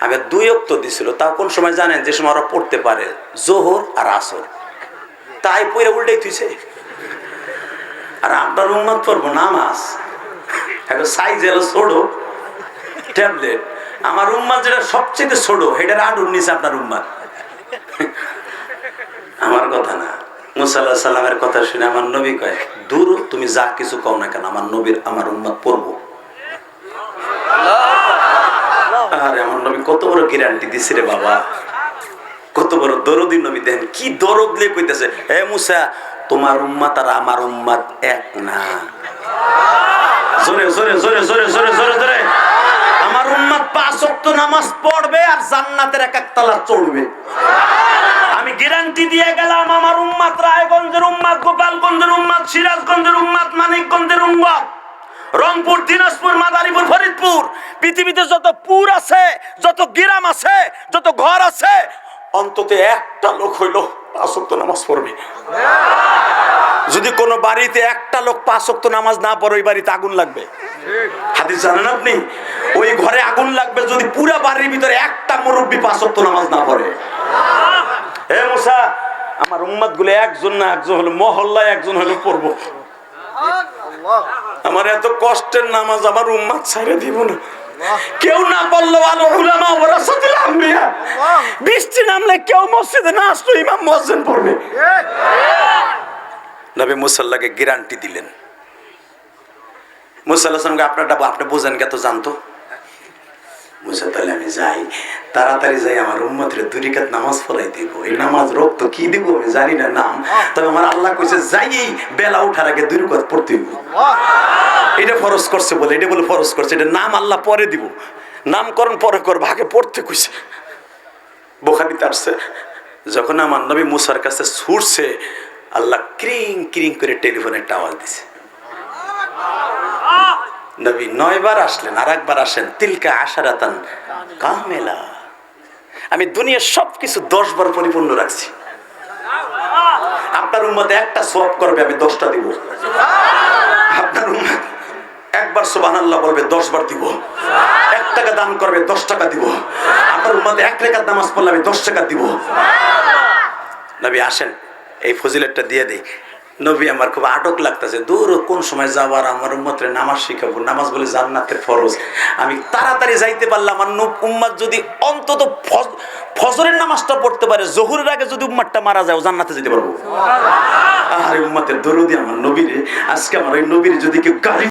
আগে 2 ওয়াক্ত দিছিল, তাও কোন সময় জানেন? যে সময় ওরা পড়তে পারে, জোহর আর আসর, তাই পড়ে উল্টাই থুইছে। আর আপনার উম্মত পড়বো নামাজ, একটা সাইজ এলো ছোট ট্যাবলেট। আমার উম্মত যেটা সবচেয়ে ছোট, সেটার আডুর নিচে আপনার উম্মত। আমার কথা না, মুসা আলাইহিস সালামের কথা শুনে আমার নবী কয়, দূর তুমি যা কিছু কও না কেন, আমার নবীর আমার উম্মত পড়বো। আরে আমার নবী কত বড় গ্যারান্টি দিছে রে বাবা, কত বড় দরদি নবী। দেখেন কি দরদ লিয়ে কইতেছে, হে মুসা তোমার উম্মত আর আমার উম্মত এক না। জোরে জোরে জোরে জোরে জোরে জোরে জোরে। আমার উম্মত 5 ওয়াক্ত নামাজ পড়বে আর জান্নাতের এক একতলা চড়বে। আমি গ্যারান্টি দিয়ে গেলাম, আমার উম্মত রায়গঞ্জের উম্মত, গোপালগঞ্জের উম্মত, সিরাজগঞ্জের উম্মত, মানিকগঞ্জের উম্মত, রংপুর, দিনাজপুর, মাদারীপুর, ফরিদপুর, পৃথিবীতে যত পুর আছে, যত গ্রাম আছে, যত ঘর আছে, অন্তত একটা লোক হইল 5 ওয়াক্ত নামাজ পড়বে। যদি কোনো বাড়িতে একটা লোক 5 ওয়াক্ত নামাজ না পড়ে, ওই বাড়িতে আগুন লাগবে। হাদিস জানেন আপনি? ওই ঘরে আগুন লাগবে যদি পুরো বাড়ির ভিতরে একটা মুরব্বি 5 ওয়াক্ত নামাজ না পড়ে। হে মুসা, আমার উম্মত গুলো একজন না একজন হলো, মহল্লায় একজন হলো পড়বো। আমার এত কষ্টের নামাজ আমার উম্মত ছাইড়া দিব না। কেউ না বললো আল উলামা ওয়ারাসাতুল আমবিয়া, বৃষ্টি নামলে কেউ মসজিদে না আসলো, ইমাম মুয়াজ্জিন পড়বে। নবী মুসাল্লাহকে গ্যারান্টি দিলেন। মুসা আলাইহিস সালামকে আপনি বোঝেন কে? তো জানতো মুসা, তাহলে আমি যাই, তাড়াতাড়ি যাই, আমার উম্মতের 2 রাকাত নামাজ পড়াই দিব। এই নামাজ রক্ত কি দিব আমি জানি না নাম, তবে আমার আল্লাহ কইছে যাই বেলা ওঠার আগে 2 রাকাত পড়তে হইব। এটা ফরজ করছে বলে, এটা বলে ফরজ করছে, এটা নাম আল্লাহ পরে দিব, নামকরণ পরে করব, আগে পড়তে কইছে। বুখারীতে আসছে, যখন আমার নবী মুসার কাছে ছুটছে, আল্লাহ ক্রিং ক্রিং করে টেলিফোনের টাওয়ার দিছে। নবী 9 বার আসলেন, আর একবার আসেন, তিলকা আশারাতান কামেলা। আমি দুনিয়ার সবকিছু 10 বার পরিপূর্ণ রাখছি। আপনার উম্মতে একটা সওয়াব করবে, আমি 10টা দিব। আপনার উম্মত একবার সুবহানাল্লাহ বলবে, 10 বার দিব। 1 টাকা দান করবে, 10 টাকা দিব। আপনার উম্মতে 1 রাকাত নামাজ পড়লে আমি 10 টাকা দিব। নবী আসেন, এই ফজিলতটা দিয়ে দেই। নবী আমার খুব আটক লাগতেছে, দূর কোন সময় যাবার, আমার উম্মতরে নামাজ শিখাবো। নামাজ বলে জান্নাতের ফরজ, আমি তাড়াতাড়ি যাইতে পারলাম। আমার উম্মত যদি অন্তত ফজরের নামাজটা পড়তে পারে, জোহরের আগে যদি উম্মতটা মারা যায়, জান্নাতে যেতে পারবো। আর উম্মতের দরদি আমার নবীরে, আজকে আমার ওই নবীর যদি কেউ গালি